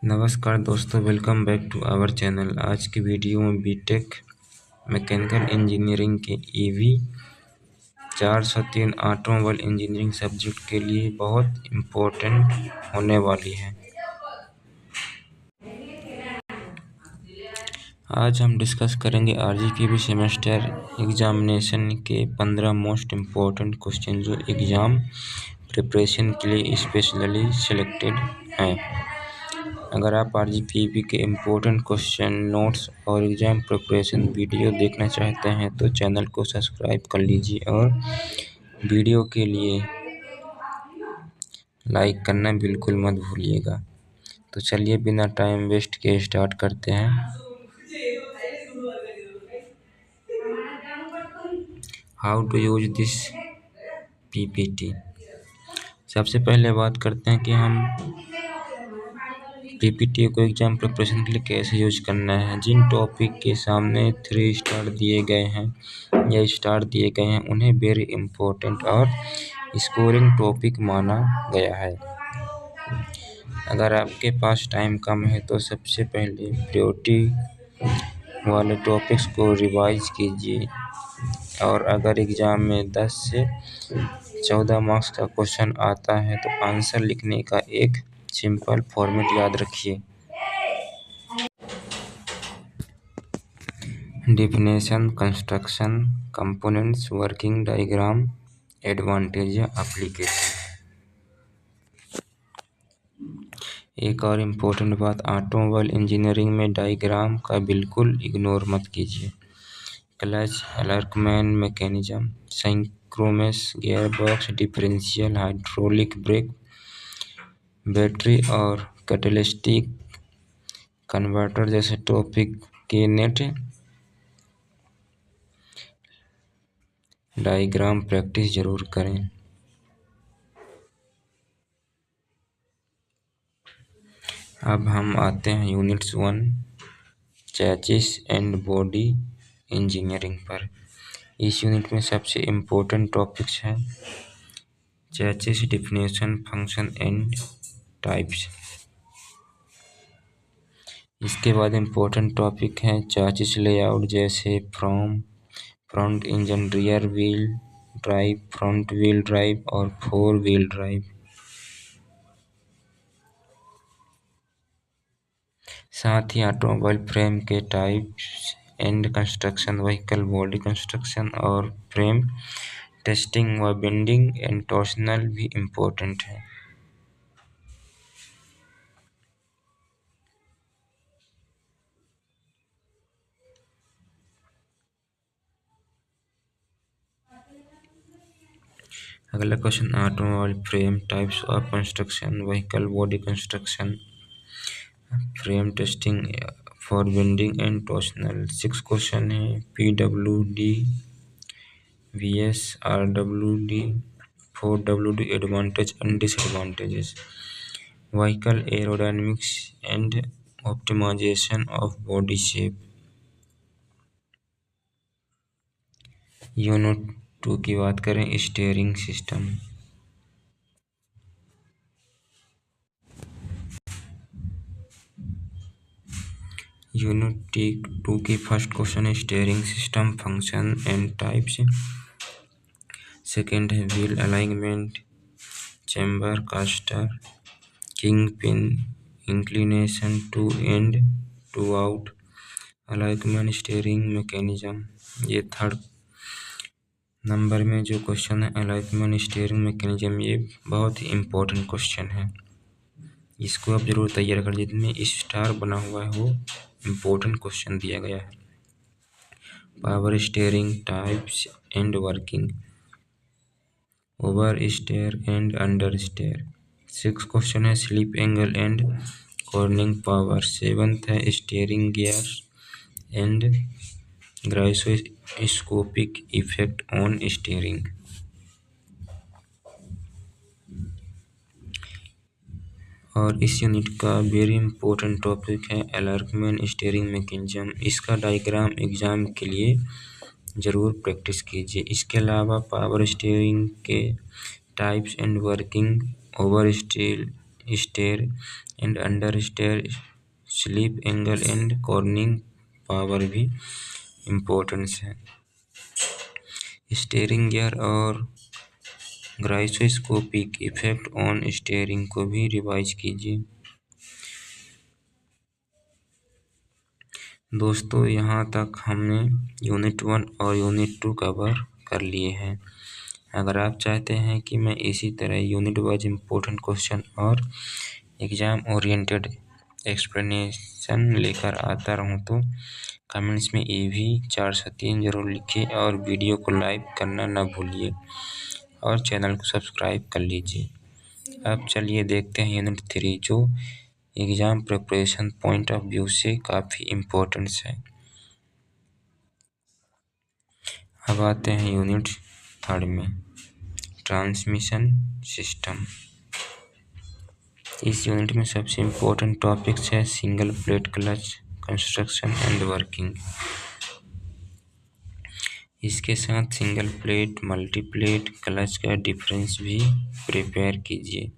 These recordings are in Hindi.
नमस्कार दोस्तों, welcome back to our channel. आज की वीडियो में बीटेक मैकेनिकल इंजीनियरिंग के ईवी 403 ऑटोमोबाइल इंजीनियरिंग सब्जेक्ट के लिए बहुत इम्पोर्टेंट होने वाली है। आज हम डिस्कस करेंगे आरजीपीवी सेमेस्टर एग्जामिनेशन के 15 मोस्ट इम्पोर्टेंट क्वेश्चन जो एग्ज़ाम प्रिपरेशन के लिए स्पेशली सिलेक्टेड हैं। अगर आप आरजीपीवी के इम्पोर्टेंट क्वेश्चन नोट्स और एग्ज़ाम प्रिपरेशन वीडियो देखना चाहते हैं तो चैनल को सब्सक्राइब कर लीजिए और वीडियो के लिए लाइक करना बिल्कुल मत भूलिएगा। तो चलिए बिना टाइम वेस्ट के स्टार्ट करते हैं। How to use this PPT. सबसे पहले बात करते हैं कि हम पीपीटी को एग्जाम प्रिपरेशन के लिए कैसे यूज करना है। जिन टॉपिक के सामने 3 स्टार दिए गए हैं या स्टार दिए गए हैं उन्हें वेरी इम्पोर्टेंट और स्कोरिंग टॉपिक माना गया है। अगर आपके पास टाइम कम है तो सबसे पहले प्रायोरिटी वाले टॉपिक्स को रिवाइज कीजिए और अगर एग्ज़ाम में 10 से 14 मार्क्स का क्वेश्चन आता है तो आंसर लिखने का एक सिंपल फॉर्मेट याद रखिए। Definition, construction, components, working diagram, advantage या एप्लीकेशन। एक और इम्पोर्टेंट बात, ऑटोमोबाइल इंजीनियरिंग में डायग्राम का बिल्कुल इग्नोर मत कीजिए। क्लच, एलर्कमैन mechanism, synchronous gearbox, differential, hydraulic brake, battery और कैटेलिस्टिक कन्वर्टर जैसे टॉपिक के नेट डायग्राम प्रैक्टिस जरूर करें। अब हम आते हैं units 1 chassis and body engineering पर। इस यूनिट में सबसे इम्पोर्टेंट टॉपिक्स हैं chassis definition, function and types. इसके बाद इम्पोर्टेंट टॉपिक हैं चैसिस लेआउट जैसे front engine, rear wheel drive, front wheel drive और 4 व्हील ड्राइव। साथ ही ऑटोमोबाइल फ्रेम के types and construction, vehicle body construction और फ्रेम टेस्टिंग व बेंडिंग एंड टॉर्सनल भी इम्पोर्टेंट है। अगला question, automobile frame types of construction, vehicle body construction, frame testing for bending and torsional. 6 question है PWD vs RWD, 4WD advantage and disadvantages, vehicle aerodynamics and optimization of body shape. Unit 2 की बात करें, स्टीयरिंग सिस्टम। यूनिट 2 की फर्स्ट क्वेश्चन है steering system, function and types. Second है wheel alignment, camber, caster, king pin, inclination, toe and toe out, alignment, steering mechanism. ये थर्ड नंबर में जो क्वेश्चन है अलाइनमेंट स्टीयरिंग मैकेनिज्म, ये बहुत ही इम्पोर्टेंट क्वेश्चन है। इसको आप जरूर तैयार कर लीजिए। जिसमें स्टार बना हुआ है वो इम्पोर्टेंट क्वेश्चन दिया गया है। Power steering types and working, oversteer and understeer. 6 question है slip angle and cornering power. 7th है steering gear and gyroscopic effect on steering. और इस यूनिट का वेरी इंपॉर्टेंट टॉपिक है एलार्कमेंट स्टीयरिंग मैकेनिज्म। इसका डायग्राम एग्जाम के लिए ज़रूर प्रैक्टिस कीजिए। इसके अलावा पावर स्टीयरिंग के types and working, oversteer and understeer, slip angle and cornering power भी इम्पोर्टेंस है। स्टीयरिंग गियर और गायरोस्कोपिक इफेक्ट ऑन स्टीयरिंग को भी रिवाइज कीजिए। दोस्तों, यहाँ तक हमने यूनिट 1 और यूनिट 2 कवर कर लिए हैं। अगर आप चाहते हैं कि मैं इसी तरह यूनिट वाइज इम्पोर्टेंट क्वेश्चन और एग्जाम ओरिएंटेड एक्सप्लेनेशन लेकर आता रहूं तो कमेंट्स में EV 403 जरूर लिखिए और वीडियो को लाइक करना न भूलिए और चैनल को सब्सक्राइब कर लीजिए। अब चलिए देखते हैं यूनिट 3, जो exam preparation point of view से काफ़ी इम्पोर्टेंस है। अब आते हैं यूनिट 3 में, ट्रांसमिशन सिस्टम। इस यूनिट में सबसे इम्पोर्टेंट टॉपिक्स है single plate clutch, construction and working. इसके साथ single plate, multi plate clutch का डिफरेंस भी प्रिपेयर कीजिए।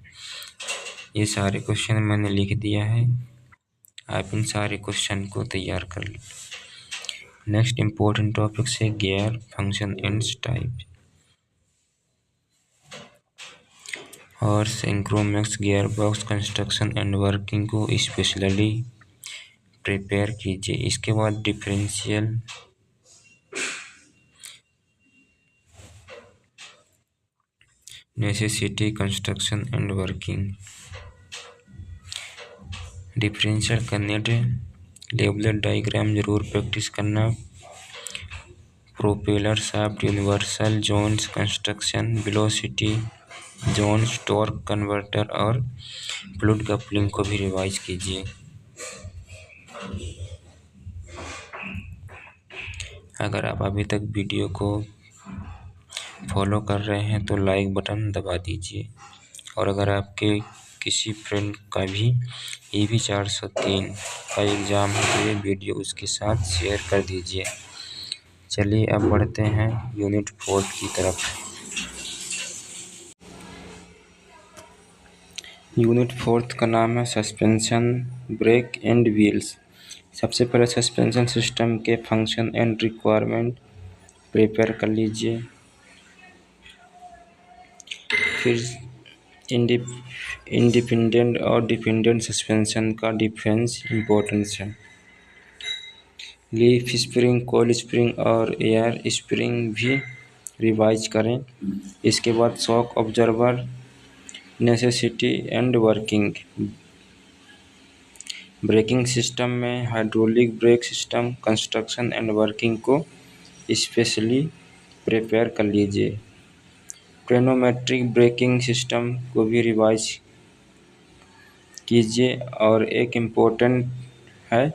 ये सारे क्वेश्चन मैंने लिख दिया है, आप इन सारे क्वेश्चन को तैयार कर लीजिए। नेक्स्ट इम्पोर्टेंट टॉपिक है गियर फंक्शन एंड टाइप और synchromesh gearbox construction and working को स्पेशली प्रिपेयर कीजिए। इसके बाद differential necessity, construction and working. Differential neat लेवलर डायग्राम जरूर प्रैक्टिस करना। Propeller shaft, universal joints, construction, velocity joints, torque converter और फ्लूइड कपलिंग को भी रिवाइज कीजिए। अगर आप अभी तक वीडियो को फॉलो कर रहे हैं तो लाइक बटन दबा दीजिए और अगर आपके किसी फ्रेंड का भी EV 403 का एग्ज़ाम है तो ये वीडियो उसके साथ शेयर कर दीजिए। चलिए अब बढ़ते हैं यूनिट 4 की तरफ। यूनिट 4 का नाम है सस्पेंशन, ब्रेक एंड व्हील्स। सबसे पहले सस्पेंशन सिस्टम के फंक्शन एंड रिक्वायरमेंट प्रिपेयर कर लीजिए। फिर इंडिपेंडेंट और डिपेंडेंट सस्पेंशन का डिफरेंस इम्पोर्टेंस है। लीफ स्प्रिंग, कॉइल स्प्रिंग और एयर स्प्रिंग भी रिवाइज करें। इसके बाद shock absorber, necessity and working. Braking system में hydraulic brake system, construction and working को स्पेशली प्रिपेयर कर लीजिए। ट्रेनोमेट्रिक ब्रेकिंग सिस्टम को भी रिवाइज कीजिए और एक इम्पोर्टेंट है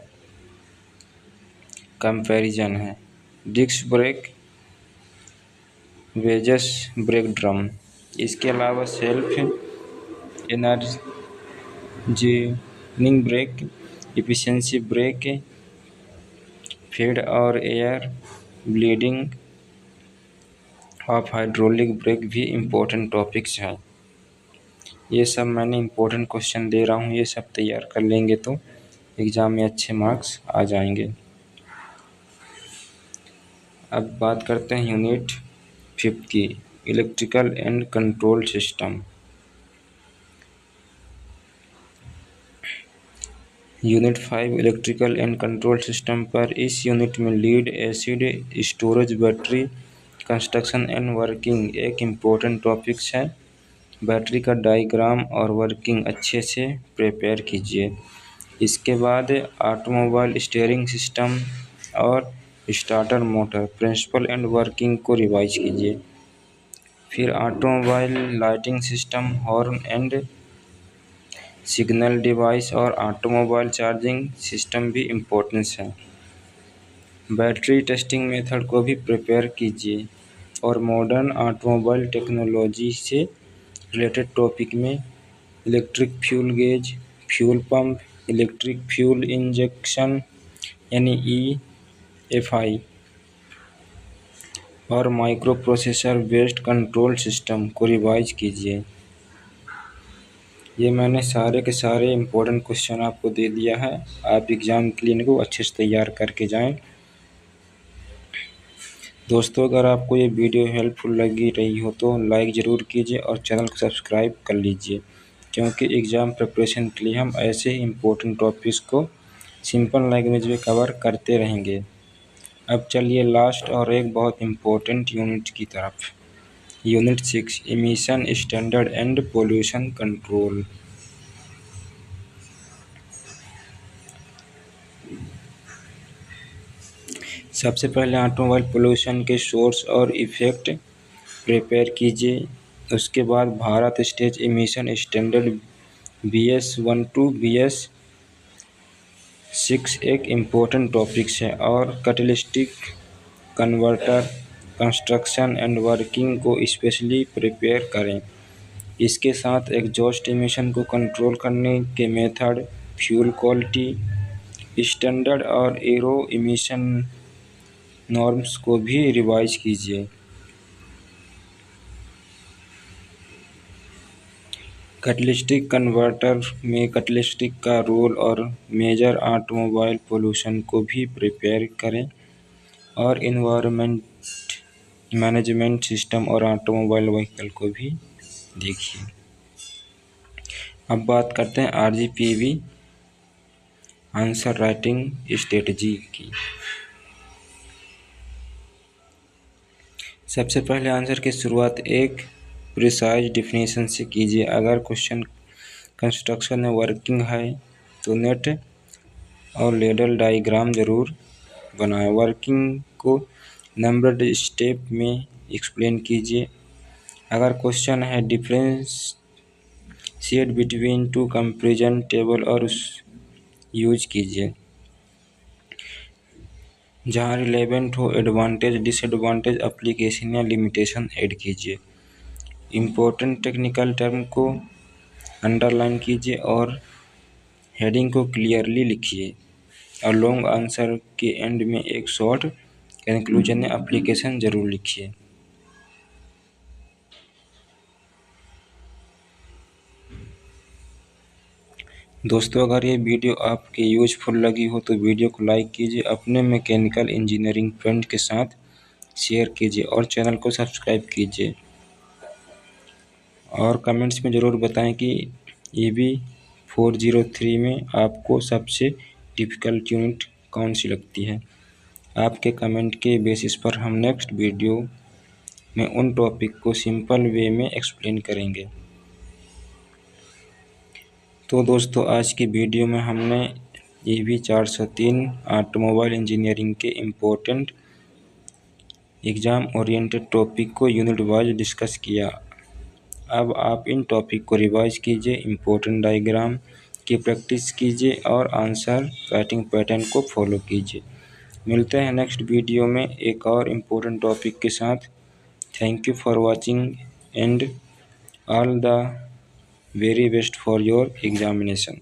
कंपैरिजन है disc brake versus brake drum. इसके अलावा self energizing brake, efficiency brake, fade और air bleeding of hydraulic brake भी इम्पोर्टेंट टॉपिक्स हैं। ये सब मैंने इम्पोर्टेंट क्वेश्चन दे रहा हूँ, ये सब तैयार कर लेंगे तो एग्ज़ाम में अच्छे मार्क्स आ जाएंगे। अब बात करते हैं यूनिट 5 की, electrical and control system. Unit 5 electrical and control system पर इस यूनिट में lead acid storage battery construction and working एक इम्पोर्टेंट टॉपिक्स है। बैटरी का डायग्राम और वर्किंग अच्छे से प्रिपेयर कीजिए। इसके बाद ऑटोमोबाइल स्टीयरिंग सिस्टम और starter motor principle and working को रिवाइज कीजिए। फिर automobile lighting system, horn and signal device और ऑटोमोबाइल चार्जिंग सिस्टम भी इम्पोर्टेंस है। बैटरी टेस्टिंग मेथड को भी प्रिपेयर कीजिए और मॉडर्न ऑटोमोबाइल टेक्नोलॉजी से रिलेटेड टॉपिक में electric fuel gauge, fuel pump, electric fuel injection यानी EFI और micro processor based control system को रिवाइज कीजिए। ये मैंने सारे के सारे इम्पोर्टेंट क्वेश्चन आपको दे दिया है। आप एग्ज़ाम के लिए इनको अच्छे से तैयार करके जाएं। दोस्तों, अगर आपको ये वीडियो हेल्पफुल लगी रही हो तो लाइक ज़रूर कीजिए और चैनल को सब्सक्राइब कर लीजिए, क्योंकि एग्ज़ाम प्रिपरेशन के लिए हम ऐसे ही इम्पोर्टेंट टॉपिक्स को सिंपल लैंग्वेज में कवर करते रहेंगे। अब चलिए लास्ट और एक बहुत इम्पोर्टेंट यूनिट की तरफ। Unit 6, emission standard and pollution control. सबसे पहले ऑटोमोबाइल पोल्यूशन के सोर्स और इफ़ेक्ट प्रिपेयर कीजिए। उसके बाद Bharat stage emission standard BS1 to BS6 एक इम्पोर्टेंट टॉपिक्स है, और catalytic converter construction and working को स्पेशली प्रिपेयर करें। इसके साथ एग्जॉस्ट इमिशन को कंट्रोल करने के मेथड, फ्यूल क्वालिटी स्टैंडर्ड और एरो इमिशन नॉर्म्स को भी रिवाइज कीजिए। कैटेलिस्टिक कन्वर्टर में कैटेलिस्टिक का रोल और मेजर ऑटोमोबाइल पोल्यूशन को भी प्रिपेयर करें, और इन्वायरमेंट मैनेजमेंट सिस्टम और ऑटोमोबाइल व्हीकल को भी देखिए। अब बात करते हैं RGPV आंसर राइटिंग स्ट्रेटजी की। सबसे पहले आंसर की शुरुआत एक प्रिसाइज डिफिनेशन से कीजिए। अगर क्वेश्चन कंस्ट्रक्शन में वर्किंग है तो नेट और लेडल डायग्राम ज़रूर बनाएं। वर्किंग को नंबर्ड स्टेप में एक्सप्लेन कीजिए। अगर क्वेश्चन है differentiate between two comparison table और यूज कीजिए। जहाँ रिलेवेंट हो एडवांटेज डिसएडवांटेज एप्लीकेशन या लिमिटेशन ऐड कीजिए। इम्पोर्टेंट टेक्निकल टर्म को अंडरलाइन कीजिए और हेडिंग को क्लियरली लिखिए, और लॉन्ग आंसर के एंड में एक शॉर्ट कंक्लूजन या एप्लीकेशन ज़रूर लिखिए। दोस्तों, अगर ये वीडियो आपके यूजफुल लगी हो तो वीडियो को लाइक कीजिए, अपने मैकेनिकल इंजीनियरिंग फ्रेंड के साथ शेयर कीजिए और चैनल को सब्सक्राइब कीजिए। और कमेंट्स में ज़रूर बताएं कि EB 403 में आपको सबसे डिफ़िकल्ट यूनिट कौन सी लगती है। आपके कमेंट के बेसिस पर हम नेक्स्ट वीडियो में उन टॉपिक को सिंपल वे में एक्सप्लेन करेंगे। तो दोस्तों, आज की वीडियो में हमने EB 403 ऑटोमोबाइल इंजीनियरिंग के इम्पोर्टेंट एग्ज़ाम ओरिएंटेड टॉपिक को यूनिट वाइज डिस्कस किया। अब आप इन टॉपिक को रिवाइज कीजिए, इम्पोर्टेंट डायग्राम की प्रैक्टिस कीजिए और आंसर राइटिंग पैटर्न को फॉलो कीजिए। मिलते हैं नेक्स्ट वीडियो में एक और इम्पोर्टेंट टॉपिक के साथ। Thank you for watching and all the very best for your examination.